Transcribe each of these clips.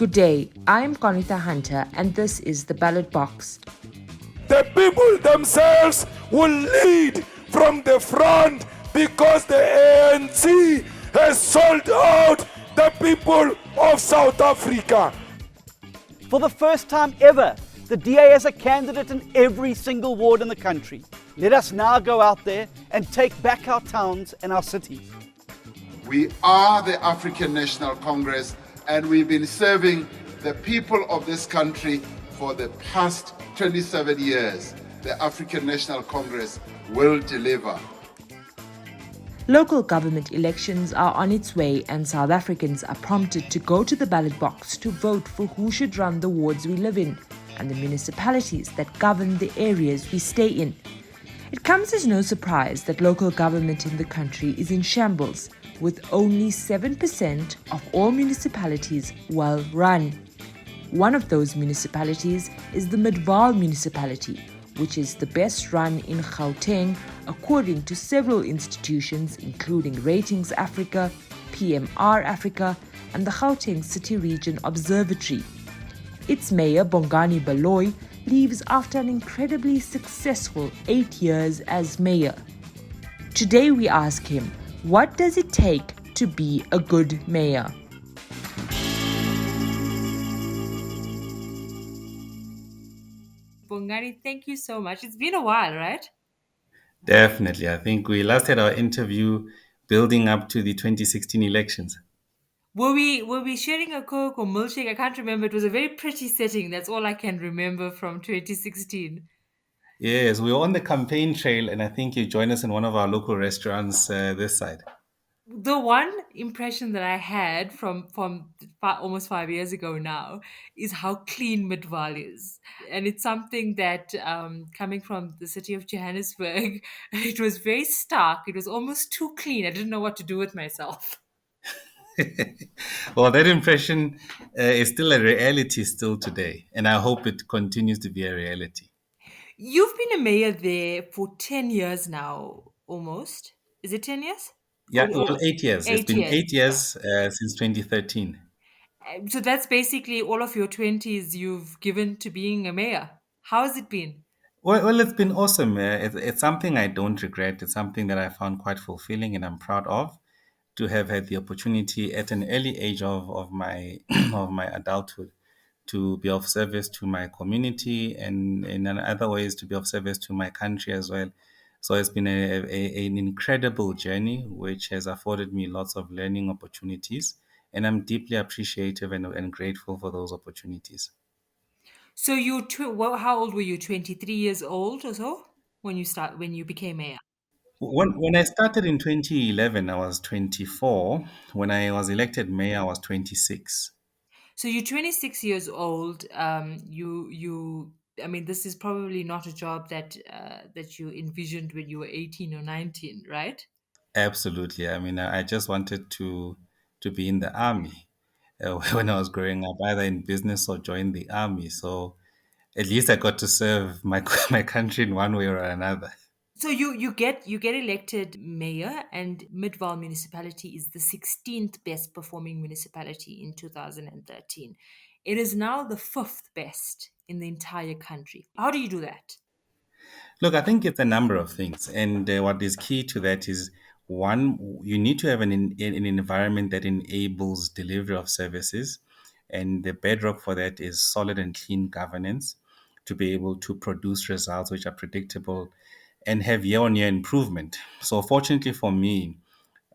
Good day, I'm Conita Hunter and this is the Ballot Box. The people themselves will lead from the front because the ANC has sold out the people of South Africa. For the first time ever, the DA has a candidate in every single ward in the country. Let us now go out there and take back our towns and our cities. We are the African National Congress, and we've been serving the people of this country for the past 27 years. The African National Congress will deliver. Local government elections are on its way and South Africans are prompted to go to the ballot box to vote for who should run the wards we live in and the municipalities that govern the areas we stay in. It comes as no surprise that local government in the country is in shambles, with only 7% of all municipalities well run. One of those municipalities is the Midvaal municipality, which is the best run in Gauteng according to several institutions including Ratings Africa, PMR Africa, and the Gauteng City Region Observatory. Its mayor, Bongani Baloyi, leaves after an incredibly successful 8 years as mayor. Today we ask him, what does it take to be a good mayor? Bongani, thank you so much. It's been a while, right? Definitely. I think we last had our interview building up to the 2016 elections. Were we sharing a Coke or milkshake? I can't remember. It was a very pretty setting. That's all I can remember from 2016. Yes, we were on the campaign trail, and I think you joined us in one of our local restaurants this side. The one impression that I had from almost 5 years ago now is how clean Midvaal is, and it's something that coming from the city of Johannesburg, it was very stark. It was almost too clean. I didn't know what to do with myself. Well, that impression is still a reality still today, and I hope it continues to be a reality. You've been a mayor there for 10 years now, almost. Is it 10 years? Yeah, well, 8 years. It's Eight been years. 8 years since 2013. So that's basically all of your 20s you've given to being a mayor. How has it been? Well, it's been awesome. It's something I don't regret. It's something that I found quite fulfilling and I'm proud of to have had the opportunity at an early age of my of my adulthood to be of service to my community and in other ways to be of service to my country as well. So it's been an incredible journey which has afforded me lots of learning opportunities and I'm deeply appreciative and grateful for those opportunities. So how old were you? 23 years old or so when you became mayor? When I started in 2011, I was 24. When I was elected mayor, I was 26. So you're 26 years old. I mean, this is probably not a job that you envisioned when you were 18 or 19, right? Absolutely. I mean, I just wanted to be in the army when I was growing up, either in business or join the army. So at least I got to serve my my country in one way or another. So you get elected mayor, and Midvaal municipality is the 16th best performing municipality in 2013. It is now the fifth best in the entire country. How do you do that? Look, I think it's a number of things. And what is key to that is one, you need to have an environment that enables delivery of services. And the bedrock for that is solid and clean governance to be able to produce results which are predictable and have year on year improvement. So, fortunately for me,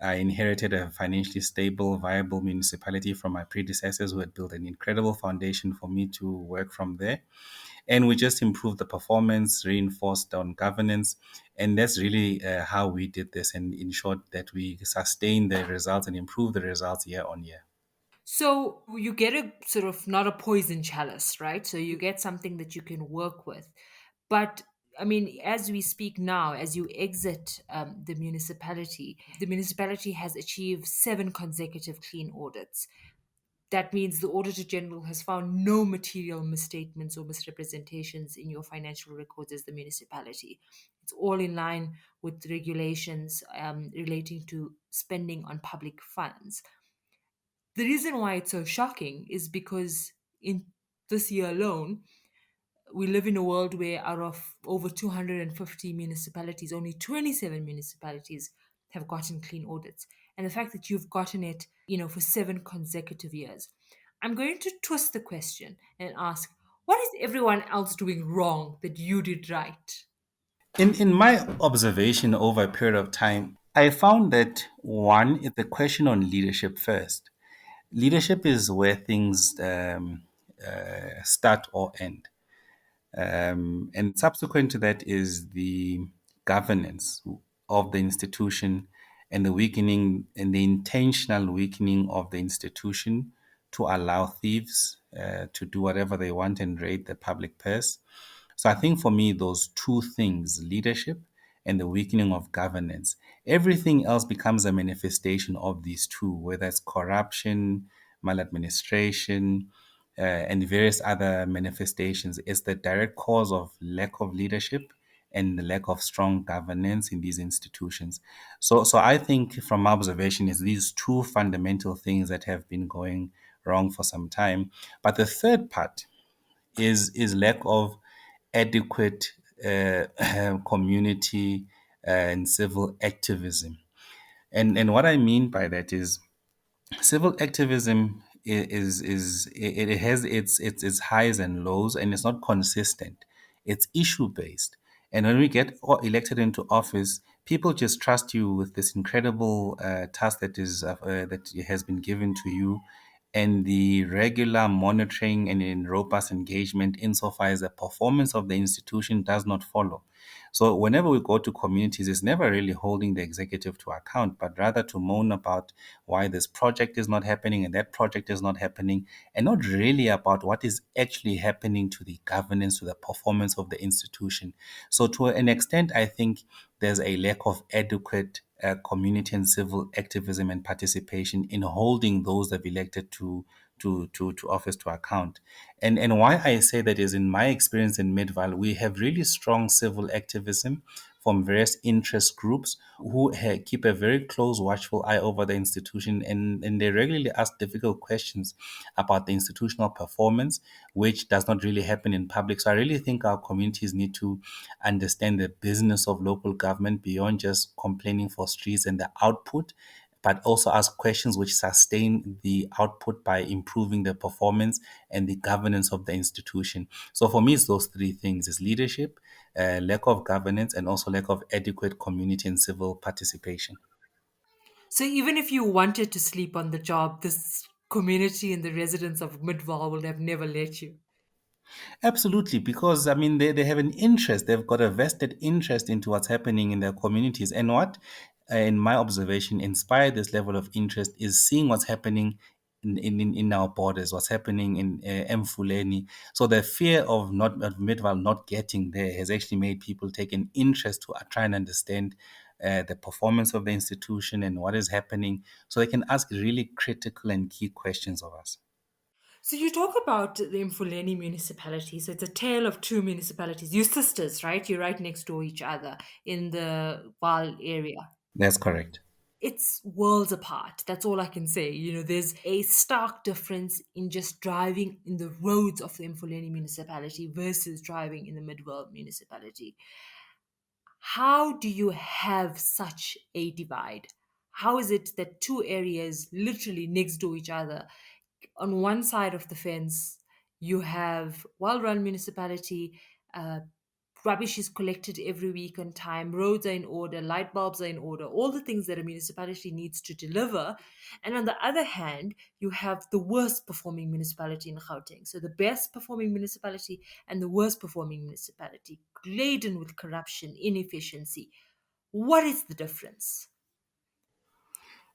I inherited a financially stable, viable municipality from my predecessors who had built an incredible foundation for me to work from there. And we just improved the performance, reinforced on governance. And that's really how we did this and ensured that we sustain the results and improve the results year on year. So you get a sort of not a poison chalice, right? So you get something that you can work with. But I mean, as we speak now, as you exit the municipality has achieved 7 consecutive clean audits. That means the Auditor General has found no material misstatements or misrepresentations in your financial records as the municipality. It's all in line with regulations relating to spending on public funds. The reason why it's so shocking is because in this year alone, we live in a world where out of over 250 municipalities, only 27 municipalities have gotten clean audits. And the fact that you've gotten it, for 7 consecutive years. I'm going to twist the question and ask, what is everyone else doing wrong that you did right? In my observation over a period of time, I found that one is the question on leadership first. Leadership is where things start or end. And subsequent to that is the governance of the institution and the weakening and the intentional weakening of the institution to allow thieves to do whatever they want and raid the public purse. So I think for me, those two things, leadership and the weakening of governance, everything else becomes a manifestation of these two, whether it's corruption, maladministration, and various other manifestations, is the direct cause of lack of leadership and the lack of strong governance in these institutions. So I think from my observation is these two fundamental things that have been going wrong for some time. But the third part is lack of adequate community and civil activism. And what I mean by that is civil activism it has its highs and lows, and it's not consistent. It's issue based, and when we get elected into office, people just trust you with this incredible task that has been given to you, and the regular monitoring and in robust engagement insofar as the performance of the institution does not follow. So whenever we go to communities, it's never really holding the executive to account, but rather to moan about why this project is not happening and that project is not happening, and not really about what is actually happening to the governance, to the performance of the institution. So to an extent, I think there's a lack of adequate community and civil activism and participation in holding those that have elected to office to account. And why I say that is, in my experience in Midvaal, we have really strong civil activism from various interest groups who keep a very close, watchful eye over the institution, and they regularly ask difficult questions about the institutional performance, which does not really happen in public. So I really think our communities need to understand the business of local government beyond just complaining for streets and the output, but also ask questions which sustain the output by improving the performance and the governance of the institution. So for me, it's those three things: is leadership, lack of governance, and also lack of adequate community and civil participation. So even if you wanted to sleep on the job, this community and the residents of Midvaal will have never let you. Absolutely, because I mean, they have an interest, they've got a vested interest into what's happening in their communities. And what, in my observation, inspired this level of interest is seeing what's happening in our borders, what's happening in Mfuleni. So the fear of Midval not getting there has actually made people take an interest to try and understand the performance of the institution and what is happening, so they can ask really critical and key questions of us. So you talk about the Mfuleni municipality. So it's a tale of two municipalities. You're sisters, right? You're right next door each other in the Val area. That's correct. It's worlds apart. That's all I can say. There's a stark difference in just driving in the roads of the Mfuleni municipality versus driving in the Midwell municipality. How do you have such a divide? How is it that two areas literally next to each other, on one side of the fence, you have well-run municipality, uh, rubbish is collected every week on time, roads are in order, light bulbs are in order, all the things that a municipality needs to deliver. And on the other hand, you have the worst performing municipality in Gauteng. So the best performing municipality and the worst performing municipality, laden with corruption, inefficiency. What is the difference?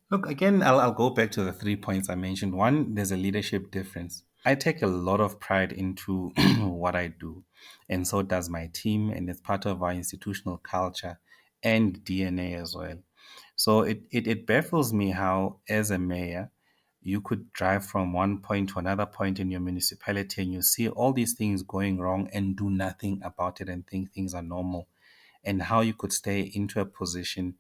Look, again, I'll go back to the 3 points I mentioned. One, there's a leadership difference. I take a lot of pride into what I do, and so does my team, and it's part of our institutional culture and DNA as well. So it baffles me how, as a mayor, you could drive from one point to another point in your municipality and you see all these things going wrong and do nothing about it and think things are normal, and how you could stay into a position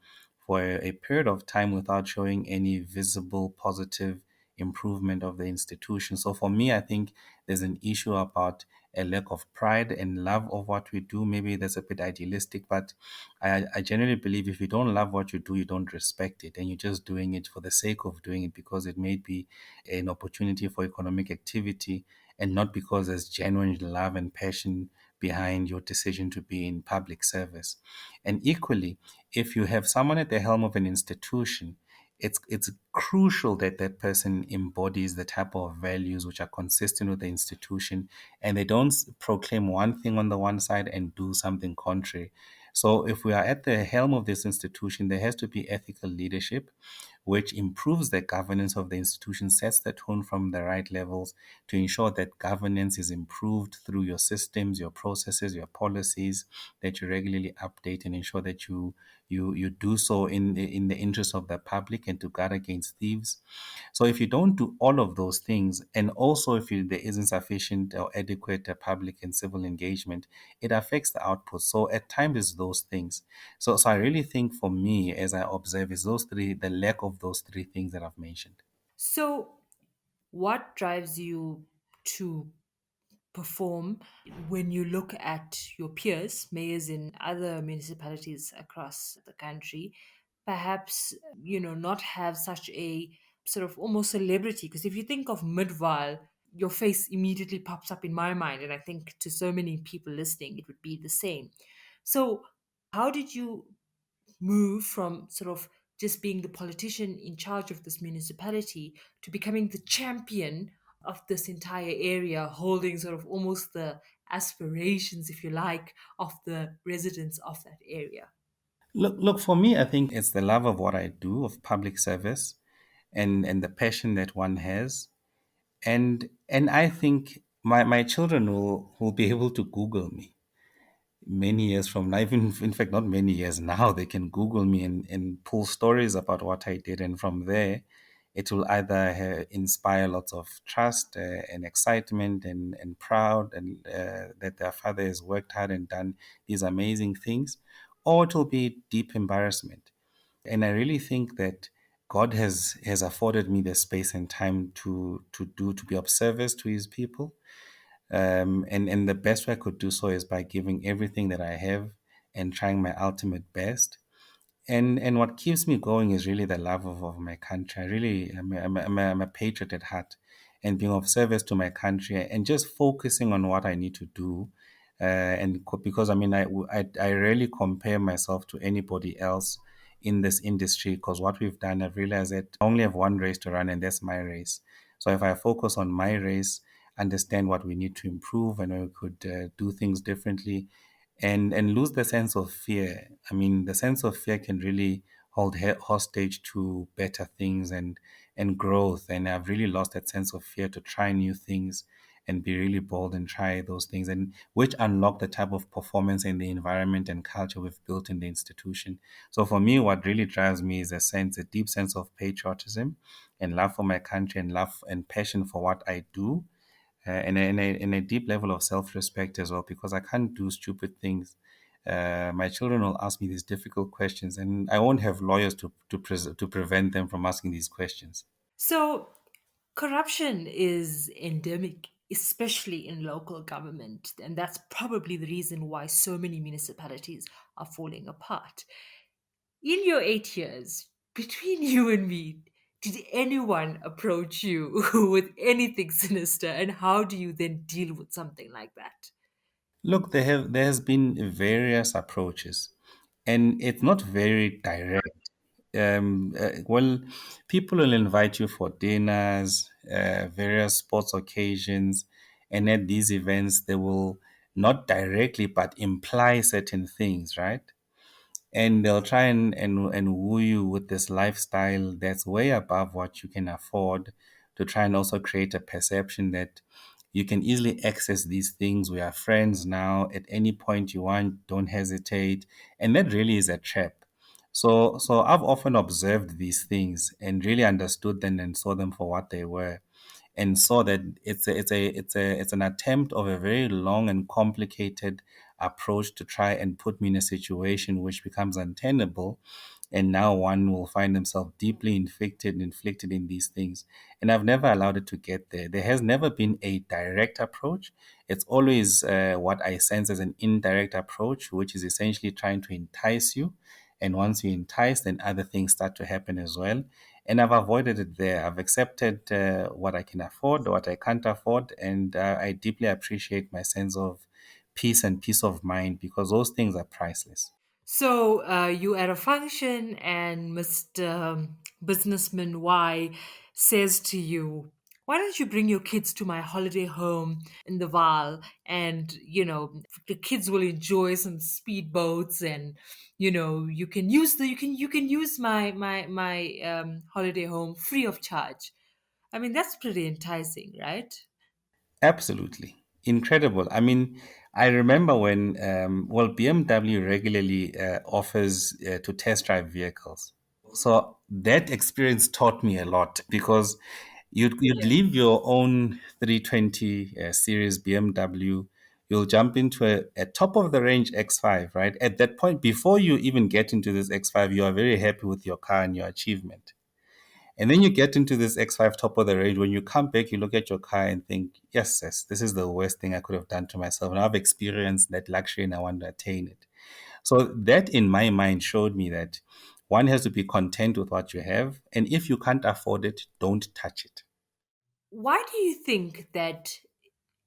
for a period of time without showing any visible positive improvement of the institution. So for me, I think there's an issue about a lack of pride and love of what we do. Maybe that's a bit idealistic, but I generally believe if you don't love what you do, you don't respect it, and you're just doing it for the sake of doing it because it may be an opportunity for economic activity and not because there's genuine love and passion behind your decision to be in public service. And equally, if you have someone at the helm of an institution, it's crucial that that person embodies the type of values which are consistent with the institution, and they don't proclaim one thing on the one side and do something contrary. So if we are at the helm of this institution, there has to be ethical leadership which improves the governance of the institution, sets the tone from the right levels to ensure that governance is improved through your systems, your processes, your policies that you regularly update and ensure that you do so in the interest of the public and to guard against thieves. So if you don't do all of those things, and also if there isn't sufficient or adequate public and civil engagement, it affects the output. So at times it's those things. So I really think for me, as I observe, is those three, the lack of those three things that I've mentioned. So, what drives you to perform when you look at your peers, mayors in other municipalities across the country, perhaps, not have such a sort of almost celebrity? Because if you think of Midvaal, your face immediately pops up in my mind. And I think to so many people listening, it would be the same. So, how did you move from sort of just being the politician in charge of this municipality to becoming the champion of this entire area, holding sort of almost the aspirations, if you like, of the residents of that area? Look, for me, I think it's the love of what I do, of public service, and the passion that one has. And I think my children will be able to Google me many years from now, even in fact, not many years now, they can Google me and pull stories about what I did. And from there, it will either inspire lots of trust and excitement and proud and that their father has worked hard and done these amazing things, or it will be deep embarrassment. And I really think that God has afforded me the space and time to be of service to His people, and the best way I could do so is by giving everything that I have and trying my ultimate best. And what keeps me going is really the love of my country. I really I'm a patriot at heart, and being of service to my country and just focusing on what I need to do. Because I mean I rarely compare myself to anybody else in this industry, because what we've done, I've realized that I only have one race to run, and that's my race. So if I focus on my race, understand what we need to improve, and we could do things differently, and lose the sense of fear. I mean, the sense of fear can really hold hostage to better things and growth. And I've really lost that sense of fear to try new things and be really bold and try those things, and which unlock the type of performance and the environment and culture we've built in the institution. So for me, what really drives me is a deep sense of patriotism and love for my country and love and passion for what I do, and a deep level of self-respect as well, because I can't do stupid things. My children will ask me these difficult questions, and I won't have lawyers to prevent them from asking these questions. So, corruption is endemic, especially in local government, and that's probably the reason why so many municipalities are falling apart. In your 8 years, between you and me, did anyone approach you with anything sinister, and how do you then deal with something like that? Look, there has been various approaches, and it's not very direct. Well, people will invite you for dinners, various sports occasions, and at these events, they will not directly but imply certain things, right? And they'll try and woo you with this lifestyle that's way above what you can afford, to try and also create a perception that you can easily access these things. We are friends now. At any point you want, don't hesitate. And that really is a trap. So I've often observed these things and really understood them and saw them for what they were, and saw that it's an attempt of a very long and complicated approach to try and put me in a situation which becomes untenable, And now one will find themselves deeply inflicted in these things. And I've never allowed it to get there. There has never been a direct approach. It's always what I sense as an indirect approach, which is essentially trying to entice you. And once you entice, then other things start to happen as well. And I've avoided it there. I've accepted what I can afford, what I can't afford, and I deeply appreciate my sense of peace and peace of mind because those things are priceless. So you at a function, and Mr. Businessman Y says to you, "Why don't you bring your kids to my holiday home in the Val? And the kids will enjoy some speedboats, and you can use you can use my holiday home free of charge." I mean, that's pretty enticing, right? Absolutely. Incredible. I mean, I remember when, BMW regularly offers to test drive vehicles. So that experience taught me a lot because you'd leave your own 320 series BMW, you'll jump into a top of the range X5, right? At that point, before you even get into this X5, you are very happy with your car and your achievement. And then you get into this X5 top of the range. When you come back, you look at your car and think, yes, yes, this is the worst thing I could have done to myself. And I've experienced that luxury and I want to attain it. So that in my mind showed me that one has to be content with what you have. And if you can't afford it, don't touch it. Why do you think that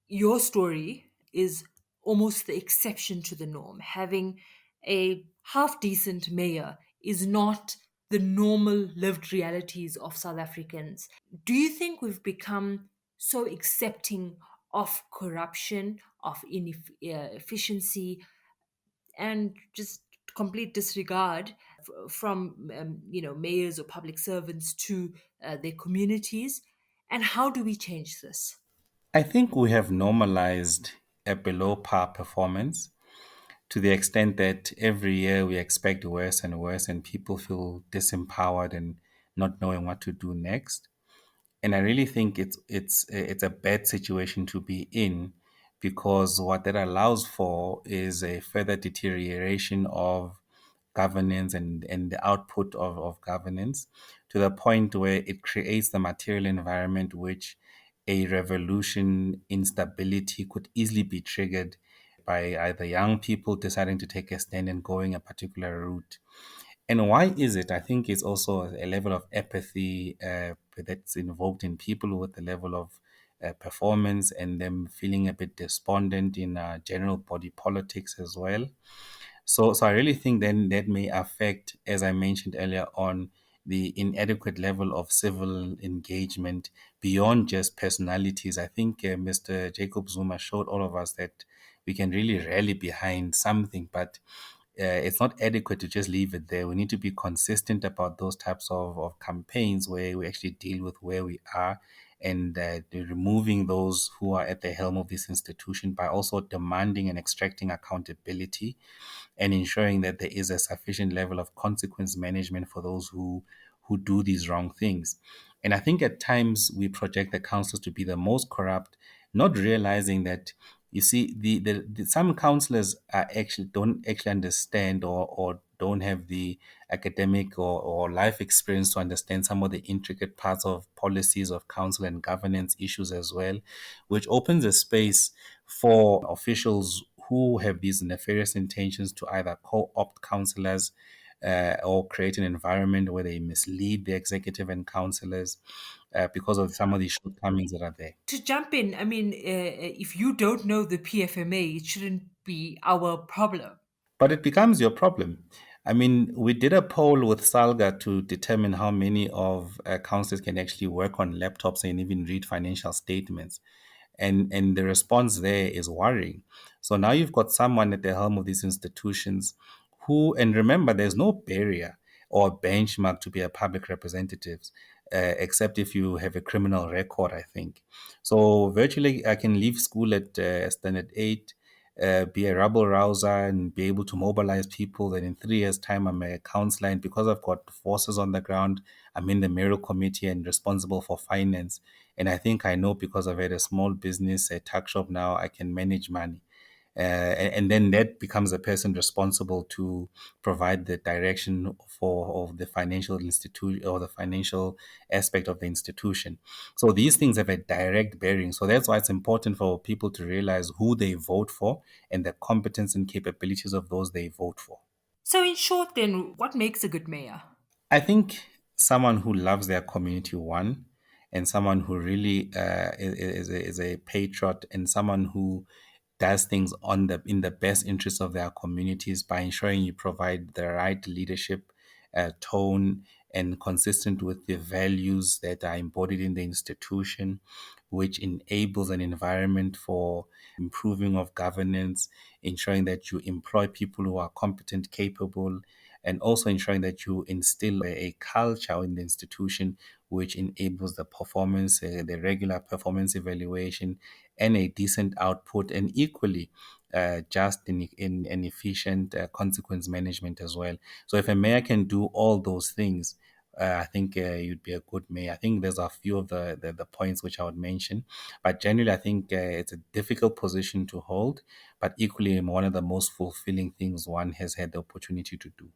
your story is almost the exception to the norm? Having a half decent mayor is not the normal lived realities of South Africans. Do you think we've become so accepting of corruption, of inefficiency, and just complete disregard from mayors or public servants to their communities? And how do we change this? I think we have normalized a below par performance to the extent that every year we expect worse and worse, and people feel disempowered and not knowing what to do next. And I really think it's a bad situation to be in because what that allows for is a further deterioration of governance and the output of governance to the point where it creates the material environment which a revolution instability could easily be triggered by either young people deciding to take a stand and going a particular route. And why is it? I think it's also a level of apathy that's invoked in people with a level of performance and them feeling a bit despondent in general body politics as well. So I really think then that may affect, as I mentioned earlier on, the inadequate level of civil engagement beyond just personalities. I think Mr. Jacob Zuma showed all of us that we can really rally behind something, but it's not adequate to just leave it there. We need to be consistent about those types of campaigns where we actually deal with where we are and removing those who are at the helm of this institution by also demanding and extracting accountability and ensuring that there is a sufficient level of consequence management for those who do these wrong things. And I think at times we project the councils to be the most corrupt, not realizing that you see some councillors are actually don't actually understand or don't have the academic or life experience to understand some of the intricate parts of policies of council and governance issues as well, which opens a space for officials who have these nefarious intentions to either co-opt councillors or create an environment where they mislead the executive and councillors because of some of these shortcomings that are there. To jump in, I mean, if you don't know the PFMA, it shouldn't be our problem. But it becomes your problem. I mean, we did a poll with Salga to determine how many of councillors can actually work on laptops and even read financial statements. And the response there is worrying. So now you've got someone at the helm of these institutions who, and remember, there's no barrier or benchmark to be a public representative, except if you have a criminal record, I think. So virtually, I can leave school at standard 8, be a rabble rouser and be able to mobilize people. Then in 3 years' time, I'm a councillor. And because I've got forces on the ground, I'm in the mayoral committee and responsible for finance. And I think I know because I've had a small business, a tuck shop now, I can manage money. and then that becomes the person responsible to provide the direction for of the financial institution or the financial aspect of the institution. So these things have a direct bearing. So that's why it's important for people to realize who they vote for and the competence and capabilities of those they vote for. So, in short, then, what makes a good mayor? I think someone who loves their community, one, and someone who really is a patriot, and someone who does things in the best interest of their communities by ensuring you provide the right leadership, tone, and consistent with the values that are embodied in the institution, which enables an environment for improving of governance, ensuring that you employ people who are competent, capable, and also ensuring that you instill a culture in the institution which enables the performance, the regular performance evaluation, and a decent output, and equally just in an efficient consequence management as well. So if a mayor can do all those things, I think you'd be a good mayor. I think there's a few of the points which I would mention, but generally, I think it's a difficult position to hold, but equally one of the most fulfilling things one has had the opportunity to do.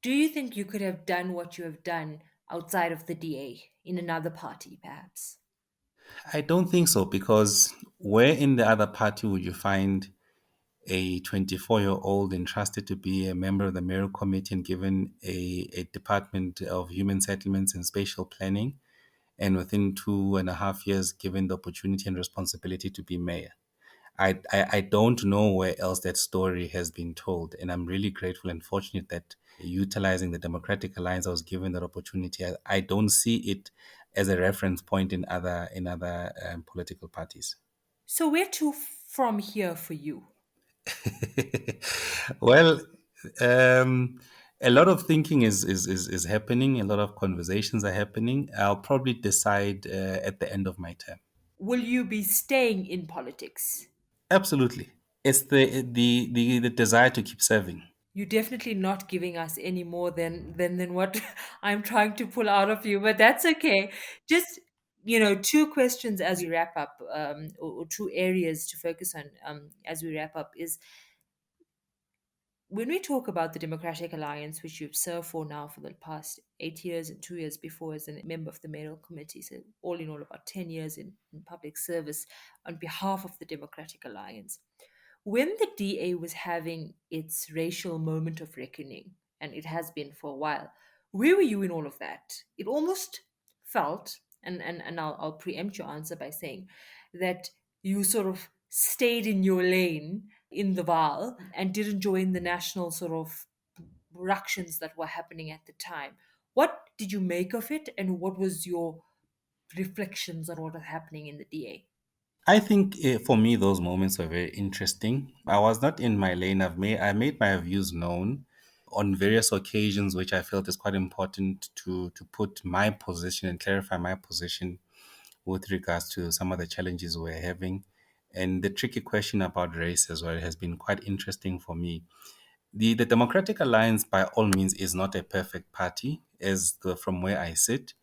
Do you think you could have done what you have done outside of the DA in another party, perhaps? I don't think so, because where in the other party would you find a 24-year-old entrusted to be a member of the mayoral committee and given a department of human settlements and spatial planning, and within 2.5 years given the opportunity and responsibility to be mayor? I don't know where else that story has been told. And I'm really grateful and fortunate that utilizing the Democratic Alliance, I was given that opportunity. I don't see it as a reference point in other political parties. So, where to from here for you? Well, um, a lot of thinking is happening. A lot of conversations are happening. I'll probably decide at the end of my term. Will you be staying in politics? Absolutely. It's the desire to keep serving. You're definitely not giving us any more than what I'm trying to pull out of you, but that's okay. Just two questions as we wrap up, or two areas to focus on as we wrap up is when we talk about the Democratic Alliance, which you've served for now for the past 8 years and 2 years before as a member of the mayoral committee, so all in all about 10 years in public service on behalf of the Democratic Alliance. When the DA was having its racial moment of reckoning, and it has been for a while, where were you in all of that? It almost felt, and I'll preempt your answer by saying that you sort of stayed in your lane in the Val and didn't join the national sort of ructions that were happening at the time. What did you make of it, and what was your reflections on what was happening in the DA? I think for me those moments were very interesting. I was not in my lane. I made my views known on various occasions, which I felt is quite important to put my position and clarify my position with regards to some of the challenges we're having. And the tricky question about race as well has been quite interesting for me. The Democratic Alliance, by all means, is not a perfect party, from where I sit.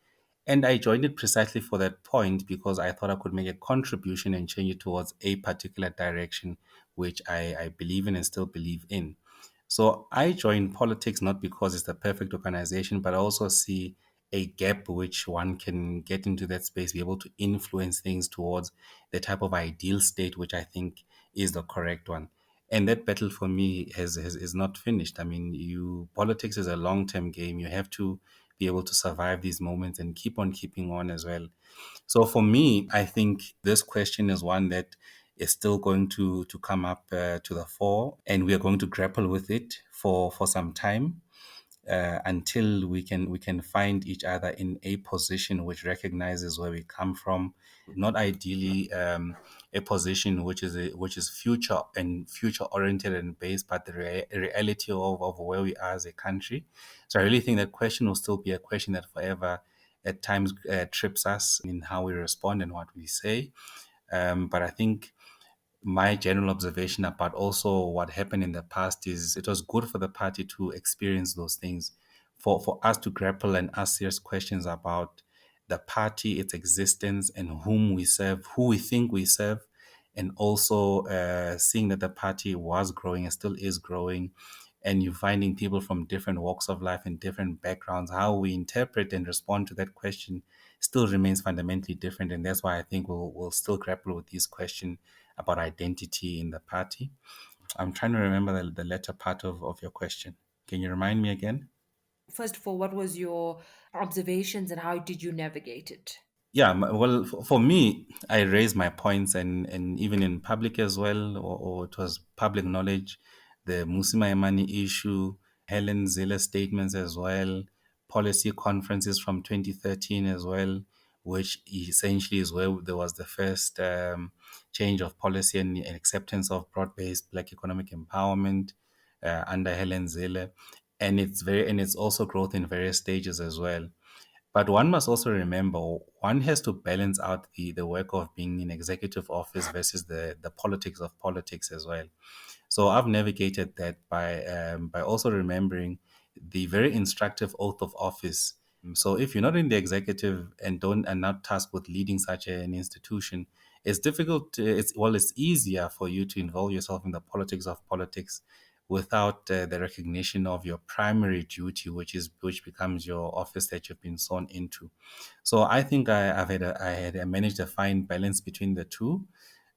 And I joined it precisely for that point because I thought I could make a contribution and change it towards a particular direction, which I believe in and still believe in. So I joined politics not because it's the perfect organization, but I also see a gap which one can get into that space, be able to influence things towards the type of ideal state which I think is the correct one. And that battle for me is not finished. I mean, you politics is a long term game. You have to be able to survive these moments and keep on keeping on as well. So for me, I think this question is one that is still going to come up to the fore, and we are going to grapple with it for some time until we can find each other in a position which recognizes where we come from, not ideally a position which is future oriented and based, but the reality of where we are as a country. So I really think that question will still be a question that forever at times trips us in how we respond and what we say. But I think my general observation about also what happened in the past is it was good for the party to experience those things, for us to grapple and ask serious questions about the party, its existence, and whom we serve, who we think we serve, and also seeing that the party was growing and still is growing, and you're finding people from different walks of life and different backgrounds, how we interpret and respond to that question still remains fundamentally different. And that's why I think we'll still grapple with this question about identity in the party. I'm trying to remember the latter part of your question. Can you remind me again? First of all, what was your observations and how did you navigate it? Yeah, well, for me, I raised my points, and even in public as well, or it was public knowledge, the Musima Imani issue, Helen Zille's statements as well, policy conferences from 2013 as well, which essentially is where there was the first change of policy and acceptance of broad-based Black economic empowerment under Helen Zille, and it's also growth in various stages as well. But one must also remember, one has to balance out the work of being in executive office versus the politics of politics as well. So I've navigated that by also remembering the very instructive oath of office. So if you're not in the executive and don't and not tasked with leading such an institution, it's difficult. It's easier for you to involve yourself in the politics of politics without the recognition of your primary duty, which becomes your office that you've been sworn into. So I think I managed a fine balance between the two,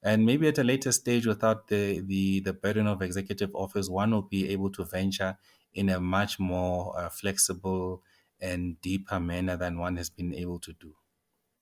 and maybe at a later stage, without the burden of executive office, one will be able to venture in a much more flexible and deeper manner than one has been able to do.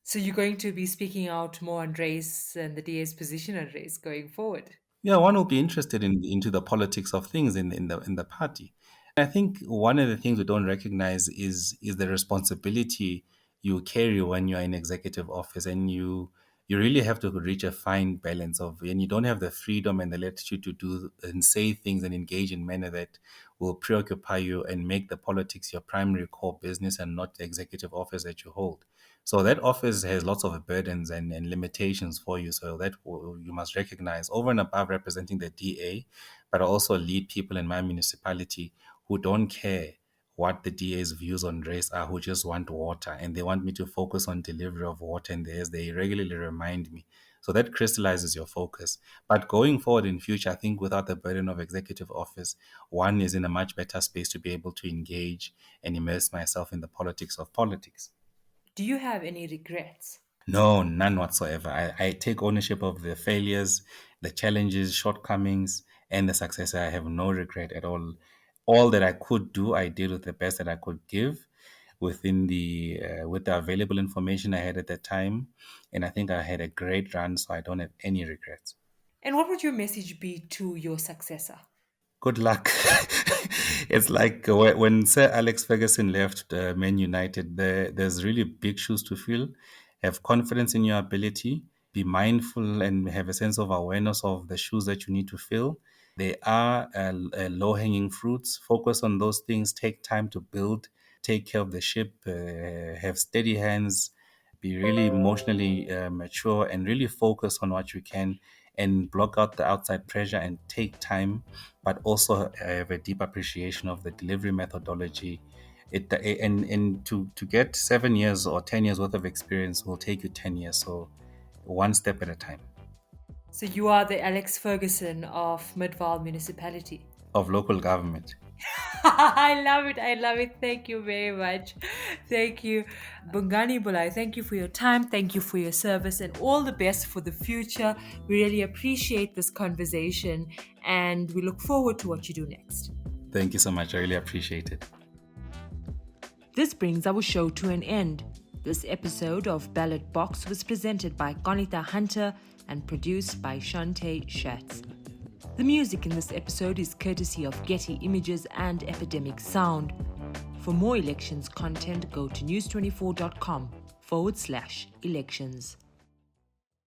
So you're going to be speaking out more on race and the DA's position on race going forward. Yeah, one will be interested into the politics of things in the party. I think one of the things we don't recognize is the responsibility you carry when you are in executive office, and you really have to reach a fine balance of, and you don't have the freedom and the latitude to do and say things and engage in manner that will preoccupy you and make the politics your primary core business and not the executive office that you hold. So that office has lots of burdens and limitations for you. So you must recognize, over and above representing the DA, but also lead people in my municipality who don't care what the DA's views on race are, who just want water, and they want me to focus on delivery of water and theirs. They regularly remind me. So that crystallizes your focus. But going forward in future, I think without the burden of executive office, one is in a much better space to be able to engage and immerse myself in the politics of politics. Do you have any regrets? No, none whatsoever. I take ownership of the failures, the challenges, shortcomings, and the success. I have no regret at all. All that I could do, I did with the best that I could give within with the available information I had at that time, and I think I had a great run, so I don't have any regrets. And what would your message be to your successor? Good luck. It's like when Sir Alex Ferguson left Man United, there's really big shoes to fill. Have confidence in your ability, be mindful and have a sense of awareness of the shoes that you need to fill. They are low hanging fruits. Focus on those things, take time to build, take care of the ship, have steady hands, be really emotionally mature, and really focus on what you can and block out the outside pressure and take time, but also have a deep appreciation of the delivery methodology. And to get 7 years or 10 years worth of experience will take you 10 years. So one step at a time. So you are the Alex Ferguson of Midvaal municipality. Of local government. I love it. I love it. Thank you very much. Thank you. Bongani Baloyi, thank you for your time. Thank you for your service and all the best for the future. We really appreciate this conversation and we look forward to what you do next. Thank you so much. I really appreciate it. This brings our show to an end. This episode of Ballot Box was presented by Konita Hunter and produced by Shante Schatz. The music in this episode is courtesy of Getty Images and Epidemic Sound. For more elections content, go to news24.com/elections.